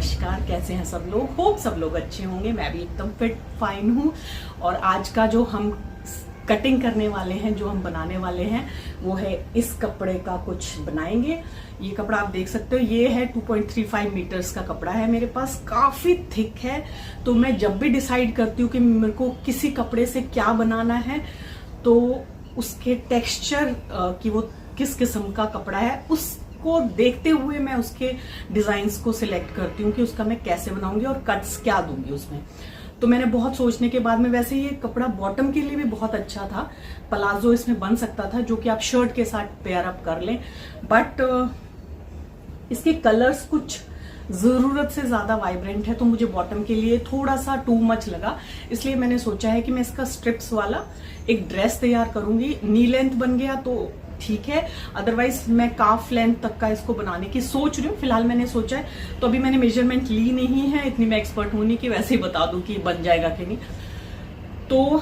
नमस्कार, कैसे हैं सब लोग। होप सब लोग अच्छे होंगे। मैं भी एकदम फिट फाइन हूँ। और आज का जो हम कटिंग करने वाले हैं, जो हम बनाने वाले हैं, वो है इस कपड़े का कुछ बनाएंगे। ये कपड़ा आप देख सकते हो, ये है 2.35 मीटर्स का कपड़ा है मेरे पास, काफी थिक है। तो मैं जब भी डिसाइड करती हूँ कि मेरे को किसी कपड़े से क्या बनाना है, तो उसके टेक्सचर की वो किस किस्म का कपड़ा है उसको देखते हुए मैं उसके डिजाइन्स को सिलेक्ट करती हूँ कि उसका मैं कैसे बनाऊंगी और कट्स क्या दूंगी उसमें। तो मैंने बहुत सोचने के बाद में, वैसे ये कपड़ा बॉटम के लिए भी बहुत अच्छा था, प्लाजो इसमें बन सकता था जो कि आप शर्ट के साथ पेयर अप कर लें, बट इसके कलर्स कुछ जरूरत से ज्यादा वाइब्रेंट है, तो मुझे बॉटम के लिए थोड़ा सा टू मच लगा। इसलिए मैंने सोचा है कि मैं इसका स्ट्रिप्स वाला एक ड्रेस तैयार करूंगी। नी लेंथ बन गया तो ठीक है, अदरवाइज मैं काफ लेंथ तक का इसको बनाने की सोच रही हूँ। फिलहाल मैंने सोचा है, तो अभी मैंने मेजरमेंट ली नहीं है, इतनी मैं एक्सपर्ट हूं नहीं कि वैसे ही बता दूं कि बन जाएगा कि नहीं। तो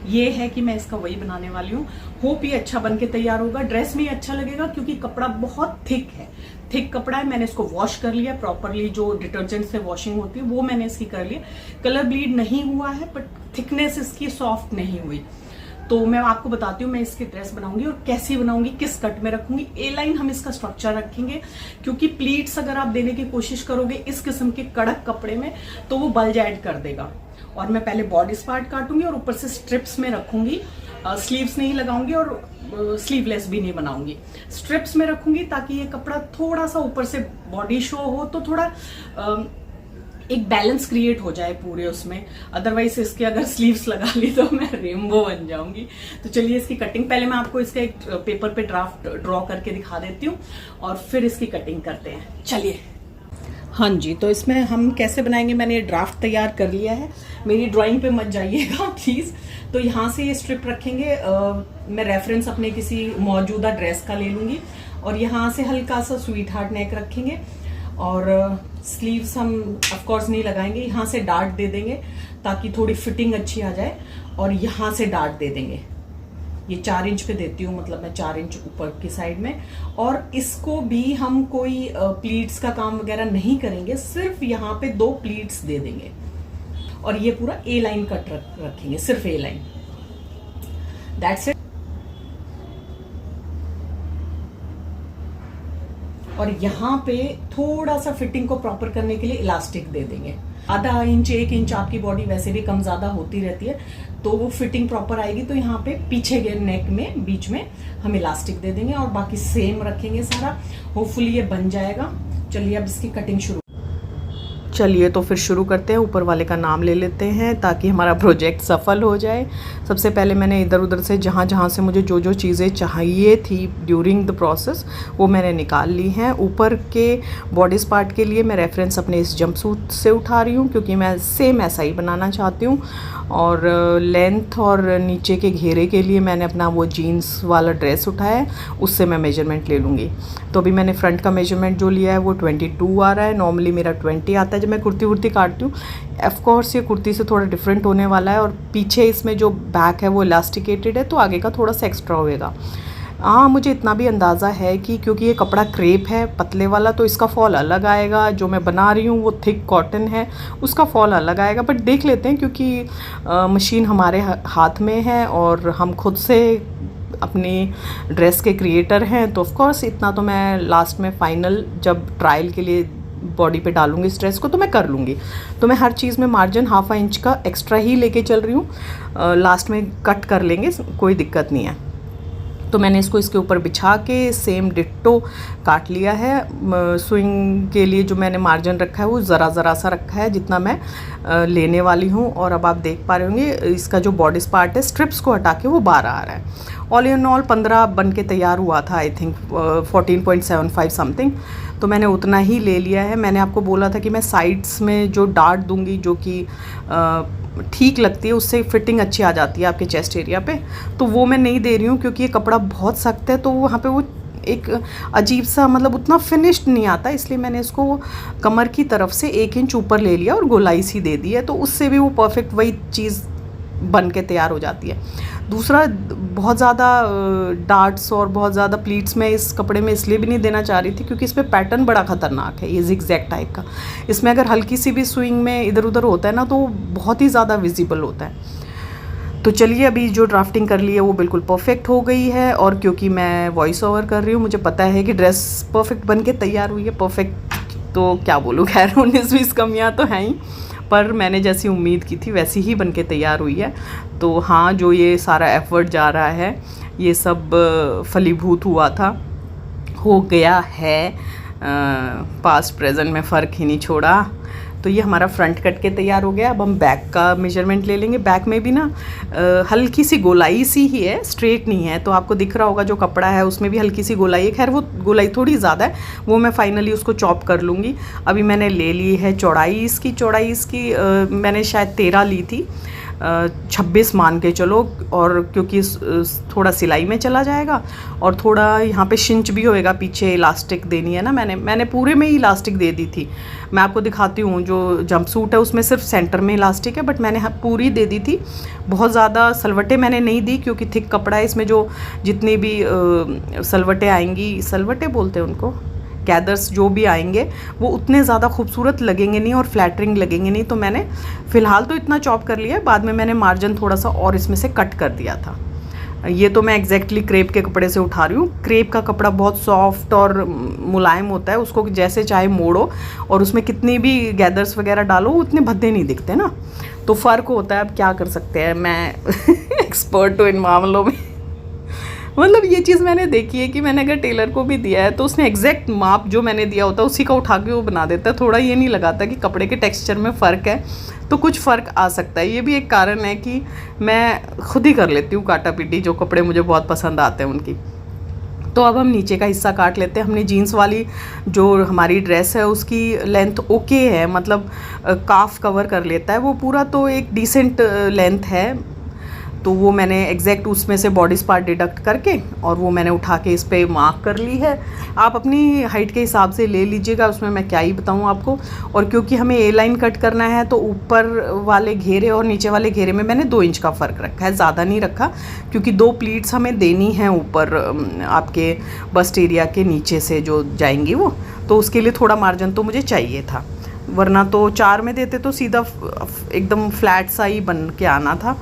ये है कि मैं इसका वही बनाने वाली हूँ। होप ये अच्छा बन के तैयार होगा, ड्रेस में अच्छा लगेगा, क्योंकि कपड़ा बहुत थिक है। थिक कपड़ा है। मैंने इसको वॉश कर लिया प्रॉपरली, जो डिटर्जेंट से वॉशिंग होती है वो मैंने इसकी कर लिया। कलर ब्लीड नहीं हुआ है, बट थिकनेस इसकी सॉफ्ट नहीं हुई। तो मैं आपको बताती हूँ मैं इसकी ड्रेस बनाऊंगी और कैसी बनाऊंगी, किस कट में रखूंगी। ए लाइन हम इसका स्ट्रक्चर रखेंगे, क्योंकि प्लीट्स अगर आप देने की कोशिश करोगे इस किस्म के कड़क कपड़े में तो वो बल्ज ऐड कर देगा। और मैं पहले बॉडी पार्ट काटूंगी और ऊपर से स्ट्रिप्स में रखूंगी। स्लीव्स नहीं लगाऊंगी और स्लीवलेस भी नहीं बनाऊंगी, स्ट्रिप्स में रखूंगी, ताकि ये कपड़ा थोड़ा सा ऊपर से बॉडी शो हो तो थोड़ा एक बैलेंस क्रिएट हो जाए पूरे उसमें। अदरवाइज इसके अगर स्लीव्स लगा ली तो मैं रेनबो बन जाऊंगी। तो चलिए इसकी कटिंग, पहले मैं आपको इसका एक पेपर पे ड्राफ्ट ड्रॉ करके दिखा देती हूँ और फिर इसकी कटिंग करते हैं। चलिए। हाँ जी, तो इसमें हम कैसे बनाएंगे, मैंने ड्राफ्ट तैयार कर लिया है। मेरी ड्राइंग पे मत जाइएगा प्लीज। तो यहाँ से ये स्ट्रिप रखेंगे। मैं रेफरेंस अपने किसी मौजूदा ड्रेस का ले लूंगी और यहाँ से हल्का सा स्वीट हार्ट नेक रखेंगे और स्लीव्स हम ऑफ कोर्स नहीं लगाएंगे। यहाँ से डार्ट दे देंगे ताकि थोड़ी फिटिंग अच्छी आ जाए, और यहाँ से डार्ट दे देंगे। ये 4 इंच पे देती हूँ, मतलब मैं 4 इंच ऊपर की साइड में। और इसको भी हम कोई प्लीट्स का काम वगैरह नहीं करेंगे, सिर्फ यहाँ पे 2 प्लीट्स दे देंगे और ये पूरा ए लाइन कट रखेंगे, सिर्फ ए लाइन, दैट्स इट। और यहाँ पे थोड़ा सा फिटिंग को प्रॉपर करने के लिए इलास्टिक दे देंगे। आधा इंच 1 इंच आपकी बॉडी वैसे भी कम ज्यादा होती रहती है, तो वो फिटिंग प्रॉपर आएगी। तो यहाँ पे पीछे के नेक में बीच में हम इलास्टिक दे देंगे और बाकी सेम रखेंगे सारा। होपफुली ये बन जाएगा। चलिए अब इसकी कटिंग शुरू। चलिए तो फिर शुरू करते हैं। ऊपर वाले का नाम ले लेते हैं ताकि हमारा प्रोजेक्ट सफल हो जाए। सबसे पहले मैंने इधर उधर से जहाँ से मुझे जो चीज़ें चाहिए थी ड्यूरिंग द प्रोसेस वो मैंने निकाल ली हैं। ऊपर के बॉडीज पार्ट के लिए मैं रेफरेंस अपने इस जंपसूट से उठा रही हूँ, क्योंकि मैं सेम ऐसा ही बनाना चाहती हूँ। और लेंथ और नीचे के घेरे के लिए मैंने अपना वो जीन्स वाला ड्रेस उठाया है, उससे मैं मेजरमेंट ले लूँगी। तो अभी मैंने फ्रंट का मेजरमेंट जो लिया है वो 22 आ रहा है। नॉर्मली मेरा 20 आता है जब मैं कुर्ती वुर्ती काटती हूँ। ऑफकोर्स ये कुर्ती से थोड़ा डिफरेंट होने वाला है, और पीछे इसमें जो बैक है वो इलास्टिकेटेड है, तो आगे का थोड़ा सा एक्स्ट्रा होएगा। हाँ, मुझे इतना भी अंदाज़ा है कि क्योंकि ये कपड़ा क्रेप है पतले वाला, तो इसका फॉल अलग आएगा। जो मैं बना रही हूँ वो थिक कॉटन है, उसका फॉल अलग आएगा। बट देख लेते हैं, क्योंकि मशीन हमारे हाथ में है और हम खुद से अपनी ड्रेस के क्रिएटर हैं, तो ऑफकोर्स इतना तो मैं लास्ट में फाइनल जब ट्रायल के लिए बॉडी पे डालूंगी इस ड्रेस को तो मैं कर लूँगी। तो मैं हर चीज़ में मार्जिन ½ इंच का एक्स्ट्रा ही लेके चल रही हूँ। लास्ट में कट कर लेंगे, कोई दिक्कत नहीं है। तो मैंने इसको इसके ऊपर बिछा के सेम डिट्टो काट लिया है। स्विंग के लिए जो मैंने मार्जिन रखा है वो ज़रा सा रखा है, जितना मैं लेने वाली हूँ। और अब आप देख पा रहे होंगे इसका जो बॉडी पार्ट है, स्ट्रिप्स को हटा के वो 12 आ रहा है। ऑल इन ऑल 15 बन के तैयार हुआ था, आई थिंक 14.75 समथिंग। तो मैंने उतना ही ले लिया है। मैंने आपको बोला था कि मैं साइड्स में जो डार्ट दूंगी, जो कि ठीक लगती है, उससे फिटिंग अच्छी आ जाती है आपके चेस्ट एरिया पे, तो वो मैं नहीं दे रही हूँ, क्योंकि ये कपड़ा बहुत सख्त है, तो वहाँ पे वो एक अजीब सा, मतलब उतना फिनिश्ड नहीं आता। इसलिए मैंने इसको कमर की तरफ से 1 इंच ऊपर ले लिया और गोलाई सी दे दी है, तो उससे भी वो परफेक्ट वही चीज़ बन के तैयार हो जाती है। दूसरा, बहुत ज़्यादा डार्ट्स और बहुत ज़्यादा प्लीट्स मैं इस कपड़े में इसलिए भी नहीं देना चाह रही थी क्योंकि इस पर पैटर्न बड़ा ख़तरनाक है, ये जिगजैग टाइप का। इसमें अगर हल्की सी भी स्विंग में इधर उधर होता है ना तो बहुत ही ज़्यादा विजिबल होता है। तो चलिए, अभी जो ड्राफ्टिंग कर ली है वो बिल्कुल परफेक्ट हो गई है, और क्योंकि मैं वॉइस ओवर कर रही हूँ मुझे पता है कि ड्रेस परफेक्ट बन के तैयार हुई है। परफेक्ट तो क्या बोलूँ, खैर 19-20 कमियाँ तो हैं ही, पर मैंने जैसी उम्मीद की थी वैसी ही बन के तैयार हुई है। तो हाँ, जो ये सारा एफर्ट जा रहा है ये सब फलीभूत हुआ था, हो गया है, पास्ट प्रेजेंट में फ़र्क ही नहीं छोड़ा। तो ये हमारा फ्रंट कट के तैयार हो गया। अब हम बैक का मेजरमेंट ले लेंगे। बैक में भी ना हल्की सी गोलाई सी ही है, स्ट्रेट नहीं है, तो आपको दिख रहा होगा जो कपड़ा है उसमें भी हल्की सी गोलाई है। खैर वो गोलाई थोड़ी ज़्यादा है, वो मैं फाइनली उसको चॉप कर लूँगी। अभी मैंने ले ली है चौड़ाई इसकी मैंने शायद 13 ली थी, 26 मान के चलो, और क्योंकि थोड़ा सिलाई में चला जाएगा और थोड़ा यहाँ पे शिंच भी होएगा, पीछे इलास्टिक देनी है ना, मैंने पूरे में ही इलास्टिक दे दी थी। मैं आपको दिखाती हूँ, जो जंपसूट है उसमें सिर्फ सेंटर में इलास्टिक है, बट मैंने पूरी दे दी थी। बहुत ज़्यादा सलवटें मैंने नहीं दी क्योंकि थिक कपड़ा है, इसमें जो जितनी भी सलवटें आएंगी, सलवटें बोलते हैं उनको, गैदर्स जो भी आएंगे वो उतने ज़्यादा खूबसूरत लगेंगे नहीं और फ्लैटरिंग लगेंगे नहीं। तो मैंने फ़िलहाल तो इतना चॉप कर लिया है, बाद में मैंने मार्जिन थोड़ा सा और इसमें से कट कर दिया था। ये तो मैं एग्जैक्टली क्रेप के कपड़े से उठा रही हूँ। क्रेप का कपड़ा बहुत सॉफ्ट और मुलायम होता है, उसको जैसे चाहे मोड़ो और उसमें कितनी भी गैदर्स वगैरह डालो उतने भद्दे नहीं दिखते ना, तो फ़र्क होता है। अब क्या कर सकते हैं, मैं एक्सपर्ट हूँ इन मामलों में। मतलब ये चीज़ मैंने देखी है कि मैंने अगर टेलर को भी दिया है तो उसने एग्जैक्ट माप जो मैंने दिया होता है उसी का उठा के वो बना देता है। थोड़ा ये नहीं लगाता कि कपड़े के टेक्सचर में फ़र्क है तो कुछ फ़र्क आ सकता है। ये भी एक कारण है कि मैं खुद ही कर लेती हूँ काटा पीटी, जो कपड़े मुझे बहुत पसंद आते हैं उनकी। तो अब हम नीचे का हिस्सा काट लेते हैं। हमने जीन्स वाली जो हमारी ड्रेस है उसकी लेंथ ओके है, मतलब काफ कवर कर लेता है वो पूरा, तो एक डिसेंट लेंथ है। तो वो मैंने एग्जैक्ट उसमें से बॉडी पार्ट डिडक्ट करके और वो मैंने उठा के इस पर मार्क कर ली है। आप अपनी हाइट के हिसाब से ले लीजिएगा, उसमें मैं क्या ही बताऊँ आपको। और क्योंकि हमें ए लाइन कट करना है तो ऊपर वाले घेरे और नीचे वाले घेरे में मैंने 2 इंच का फ़र्क रखा है, ज़्यादा नहीं रखा, क्योंकि 2 प्लीट्स हमें देनी हैं ऊपर आपके बस्ट एरिया के नीचे से जो जाएंगी वो, तो उसके लिए थोड़ा मार्जिन तो मुझे चाहिए था, वरना तो 4 में देते तो सीधा एकदम फ्लैट सा ही बन के आना था।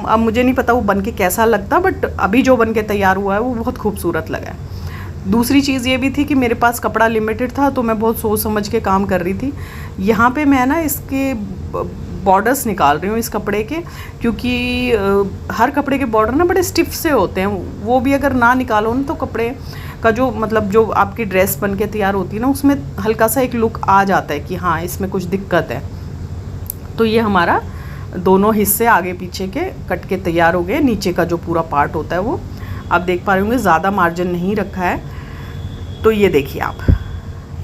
अब मुझे नहीं पता वो बन के कैसा लगता, बट अभी जो बन के तैयार हुआ है वो बहुत खूबसूरत लगा है। दूसरी चीज़ ये भी थी कि मेरे पास कपड़ा लिमिटेड था, तो मैं बहुत सोच समझ के काम कर रही थी। यहाँ पे मैं ना इसके बॉर्डर्स निकाल रही हूँ इस कपड़े के, क्योंकि हर कपड़े के बॉर्डर ना बड़े स्टिफ से होते हैं, वो भी अगर ना निकालो ना तो कपड़े का जो मतलब जो आपकी ड्रेस बन के तैयार होती है ना उसमें हल्का सा एक लुक आ जाता है कि हाँ इसमें कुछ दिक्कत है। तो ये हमारा दोनों हिस्से आगे पीछे के कट के तैयार हो गए। नीचे का जो पूरा पार्ट होता है वो आप देख पा रहे होंगे, ज़्यादा मार्जिन नहीं रखा है। तो ये देखिए आप,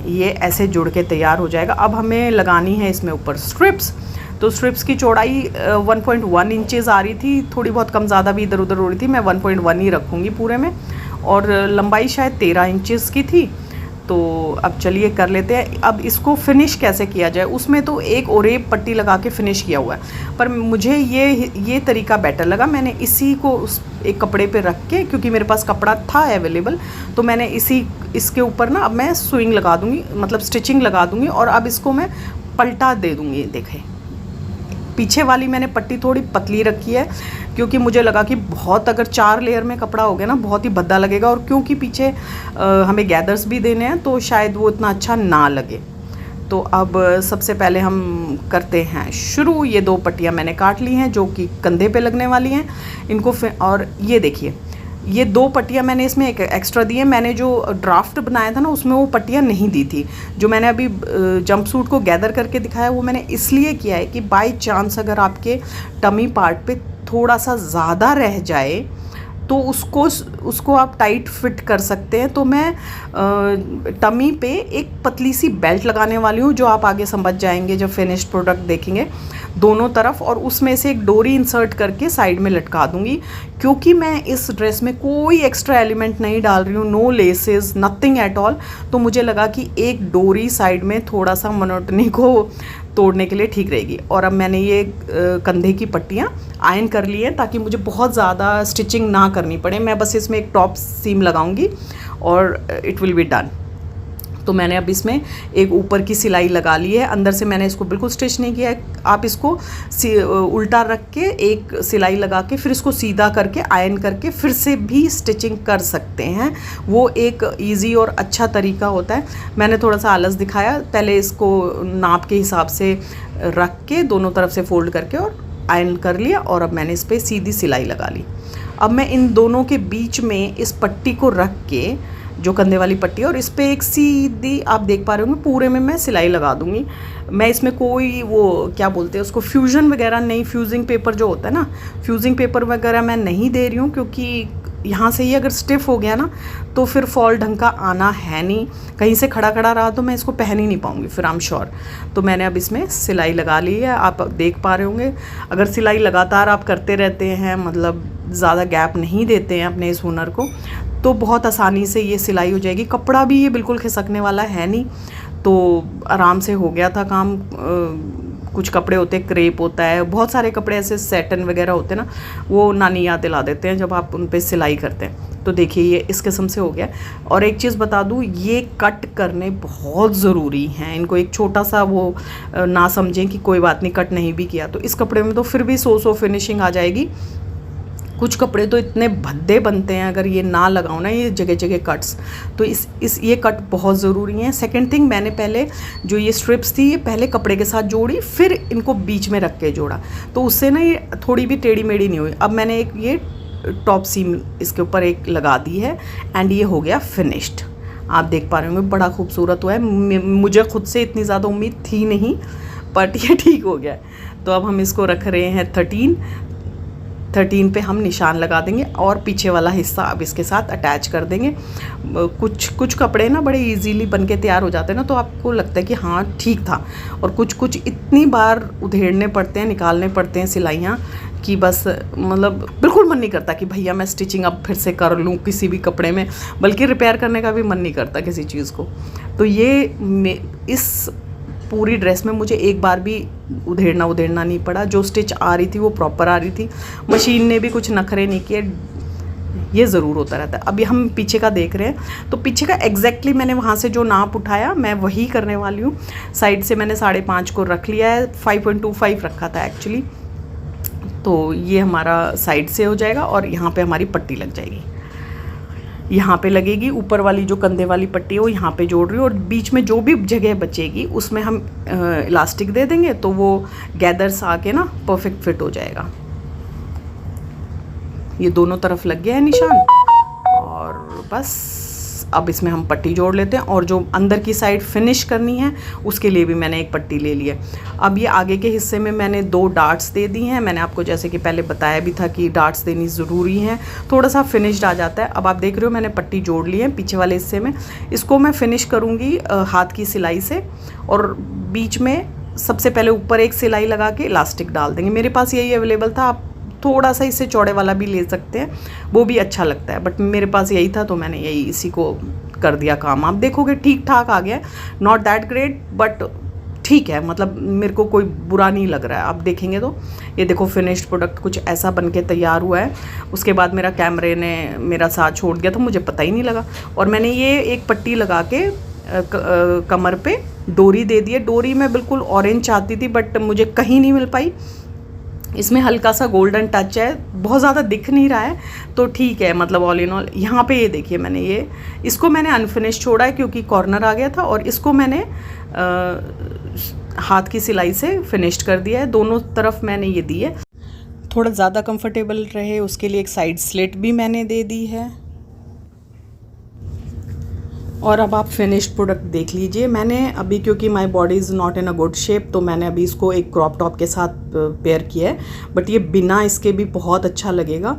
ये ऐसे जुड़ के तैयार हो जाएगा। अब हमें लगानी है इसमें ऊपर स्ट्रिप्स। तो स्ट्रिप्स की चौड़ाई 1.1 इंचेस आ रही थी, थोड़ी बहुत कम ज़्यादा भी इधर उधर हो रही थी, मैं 1.1 ही रखूँगी पूरे में, और लंबाई शायद 13 इंचेस की थी। तो अब चलिए कर लेते हैं। अब इसको फिनिश कैसे किया जाए, उसमें तो एक ओरेब पट्टी लगा के फिनिश किया हुआ है, पर मुझे ये तरीका बेटर लगा। मैंने इसी को उस एक कपड़े पे रख के, क्योंकि मेरे पास कपड़ा था अवेलेबल, तो मैंने इसके ऊपर ना अब मैं सुइंग लगा दूँगी, मतलब स्टिचिंग लगा दूँगी, और अब इसको मैं पलटा दे दूँगी। देखें पीछे वाली मैंने पट्टी थोड़ी पतली रखी है, क्योंकि मुझे लगा कि बहुत अगर 4 लेयर में कपड़ा हो गया ना बहुत ही भद्दा लगेगा, और क्योंकि पीछे हमें गैदर्स भी देने हैं तो शायद वो इतना अच्छा ना लगे। तो अब सबसे पहले हम करते हैं शुरू। ये 2 पट्टियाँ मैंने काट ली हैं जो कि कंधे पे लगने वाली हैं इनको, और ये देखिए ये 2 पट्टियाँ मैंने इसमें एक एक्स्ट्रा दी है। मैंने जो ड्राफ्ट बनाया था ना उसमें वो पट्टियाँ नहीं दी थी। जो मैंने अभी जंपसूट को गैदर करके दिखाया वो मैंने इसलिए किया है कि बाय चांस अगर आपके टमी पार्ट पे थोड़ा सा ज़्यादा रह जाए तो उसको आप टाइट फिट कर सकते हैं। तो मैं टमी पे एक पतली सी बेल्ट लगाने वाली हूँ, जो आप आगे समझ जाएंगे जब फिनिश्ड प्रोडक्ट देखेंगे, दोनों तरफ, और उसमें से एक डोरी इंसर्ट करके साइड में लटका दूँगी। क्योंकि मैं इस ड्रेस में कोई एक्स्ट्रा एलिमेंट नहीं डाल रही हूँ, no laces, nothing at all, तो मुझे लगा कि एक डोरी साइड में थोड़ा सा मोनोटनी को तोड़ने के लिए ठीक रहेगी। और अब मैंने ये कंधे की पट्टियाँ आयरन कर ली हैं ताकि मुझे बहुत ज़्यादा स्टिचिंग ना करनी पड़े। मैं बस इसमें एक टॉप सीम लगाऊंगी और इट विल बी डन। तो मैंने अब इसमें एक ऊपर की सिलाई लगा ली है, अंदर से मैंने इसको बिल्कुल स्टिच नहीं किया है। आप इसको उल्टा रख के एक सिलाई लगा के फिर इसको सीधा करके आयरन करके फिर से भी स्टिचिंग कर सकते हैं। वो एक इजी और अच्छा तरीका होता है। मैंने थोड़ा सा आलस दिखाया, पहले इसको नाप के हिसाब से रख के दोनों तरफ से फोल्ड करके और आयरन कर लिया और अब मैंने इस पर सीधी सिलाई लगा ली। अब मैं इन दोनों के बीच में इस पट्टी को रख के, जो कंधे वाली पट्टी है, और इस पे एक सीधी, आप देख पा रहे होंगे, पूरे में मैं सिलाई लगा दूंगी। मैं इसमें कोई वो क्या बोलते हैं उसको, फ्यूजन वगैरह नहीं, फ्यूजिंग पेपर जो होता है ना, फ्यूजिंग पेपर वगैरह मैं नहीं दे रही हूँ, क्योंकि यहाँ से ही अगर स्टिफ हो गया ना तो फिर फॉल ढंग का आना है नहीं। कहीं से खड़ा खड़ा रहा तो मैं इसको पहन ही नहीं पाऊँगी फिर, आई एम श्योर। तो मैंने अब इसमें सिलाई लगा ली है, आप देख पा रहे होंगे। अगर सिलाई लगातार आप करते रहते हैं, मतलब ज़्यादा गैप नहीं देते हैं अपने इस हुनर को, तो बहुत आसानी से ये सिलाई हो जाएगी। कपड़ा भी ये बिल्कुल खिसकने वाला है नहीं, तो आराम से हो गया था काम। कुछ कपड़े होते हैं, क्रेप होता है, बहुत सारे कपड़े ऐसे सैटन वगैरह होते हैं ना, वो नानी याद दिला देते हैं जब आप उन पे सिलाई करते हैं। तो देखिए ये इस किस्म से हो गया। और एक चीज़ बता दूँ, ये कट करने बहुत ज़रूरी हैं। इनको एक छोटा सा वो ना समझें कि कोई बात नहीं कट नहीं भी किया, तो इस कपड़े में तो फिर भी सो फिनिशिंग आ जाएगी। कुछ कपड़े तो इतने भद्दे बनते हैं अगर ये ना लगाओ ना ये जगह जगह कट्स, तो ये कट बहुत ज़रूरी है। सेकंड थिंग, मैंने पहले जो ये स्ट्रिप्स थी ये पहले कपड़े के साथ जोड़ी, फिर इनको बीच में रख के जोड़ा, तो उससे ना ये थोड़ी भी टेढ़ी मेढ़ी नहीं हुई। अब मैंने एक ये टॉप सीम इसके ऊपर एक लगा दी है एंड ये हो गया फिनिश्ड। आप देख पा रहे होंगे बड़ा खूबसूरत हुआ है। मुझे खुद से इतनी ज़्यादा उम्मीद थी नहीं, बट ये ठीक हो गया। तो अब हम इसको रख रहे हैं 13 पे हम निशान लगा देंगे और पीछे वाला हिस्सा अब इसके साथ अटैच कर देंगे। कुछ कपड़े ना बड़े इजीली बनके तैयार हो जाते हैं ना, तो आपको लगता है कि हाँ ठीक था, और कुछ इतनी बार उधेड़ने पड़ते हैं, निकालने पड़ते हैं सिलाइयाँ कि बस मतलब बिल्कुल मन नहीं करता कि भैया मैं स्टिचिंग अब फिर से कर लूँ किसी भी कपड़े में, बल्कि रिपेयर करने का भी मन नहीं करता किसी चीज़ को। तो ये इस पूरी ड्रेस में मुझे एक बार भी उधेड़ना नहीं पड़ा। जो स्टिच आ रही थी वो प्रॉपर आ रही थी, मशीन ने भी कुछ नखरे नहीं किए। ये ज़रूर होता रहता है। अभी हम पीछे का देख रहे हैं, तो पीछे का एग्जैक्टली मैंने वहाँ से जो नाप उठाया मैं वही करने वाली हूँ। साइड से मैंने 5.5 को रख लिया है, 5.25 रखा था एक्चुअली। तो ये हमारा साइड से हो जाएगा और यहाँ पे हमारी पट्टी लग जाएगी, यहाँ पे लगेगी। ऊपर वाली जो कंधे वाली पट्टी है वो यहाँ पे जोड़ रही हूँ, और बीच में जो भी जगह बचेगी उसमें हम इलास्टिक दे देंगे, तो वो गैदर्स आके ना परफेक्ट फिट हो जाएगा। ये दोनों तरफ लग गया है निशान, और बस अब इसमें हम पट्टी जोड़ लेते हैं। और जो अंदर की साइड फिनिश करनी है उसके लिए भी मैंने एक पट्टी ले ली है। अब ये आगे के हिस्से में मैंने 2 डार्ट्स दे दी हैं। मैंने आपको जैसे कि पहले बताया भी था कि डार्ट्स देनी ज़रूरी हैं, थोड़ा सा फिनिश्ड आ जाता है। अब आप देख रहे हो मैंने पट्टी जोड़ ली है पीछे वाले हिस्से में। इसको मैं फिनिश करूँगी हाथ की सिलाई से, और बीच में सबसे पहले ऊपर एक सिलाई लगा के इलास्टिक डाल देंगे। मेरे पास यही अवेलेबल था, आप थोड़ा सा इससे चौड़े वाला भी ले सकते हैं, वो भी अच्छा लगता है, बट मेरे पास यही था तो मैंने यही इसी को कर दिया काम। आप देखोगे ठीक ठाक आ गया, नॉट दैट ग्रेट बट ठीक है, मतलब मेरे को कोई बुरा नहीं लग रहा है। आप देखेंगे तो ये देखो फिनिश्ड प्रोडक्ट कुछ ऐसा बन के तैयार हुआ है। उसके बाद मेरा कैमरे ने मेरा साथ छोड़ दिया था, मुझे पता ही नहीं लगा। और मैंने ये एक पट्टी लगा के कमर पे डोरी दे दी है। डोरी मैं बिल्कुल ऑरेंज चाहती थी बट मुझे कहीं नहीं मिल पाई। इसमें हल्का सा गोल्डन टच है, बहुत ज़्यादा दिख नहीं रहा है, तो ठीक है, मतलब ऑल इन ऑल। यहाँ पे ये देखिए मैंने इसको मैंने अनफिनिश छोड़ा है क्योंकि कॉर्नर आ गया था, और इसको मैंने हाथ की सिलाई से फिनिश्ड कर दिया है। दोनों तरफ मैंने ये दी है, थोड़ा ज़्यादा कंफर्टेबल रहे उसके लिए एक साइड स्लिट भी मैंने दे दी है। और अब आप फिनिश्ड प्रोडक्ट देख लीजिए। मैंने अभी, क्योंकि my body is not in a good shape, तो मैंने अभी इसको एक क्रॉप टॉप के साथ पेयर किया है, बट ये बिना इसके भी बहुत अच्छा लगेगा।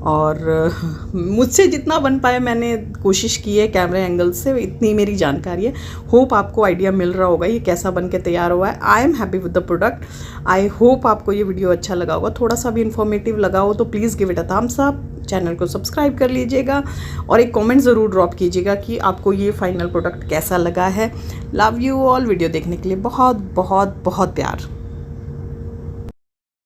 और मुझसे जितना बन पाया मैंने कोशिश की है कैमरे एंगल से, इतनी मेरी जानकारी है। होप आपको आइडिया मिल रहा होगा ये कैसा बन के तैयार हुआ है। I am happy with the product. I hope आपको ये वीडियो अच्छा लगा होगा, थोड़ा सा भी इन्फॉर्मेटिव लगा हो तो please give it a thumbs up, channel को सब्सक्राइब कर लीजिएगा और एक कमेंट ज़रूर ड्रॉप कीजिएगा कि आपको ये फाइनल प्रोडक्ट कैसा लगा है। Love you all. वीडियो देखने के लिए बहुत बहुत बहुत प्यार।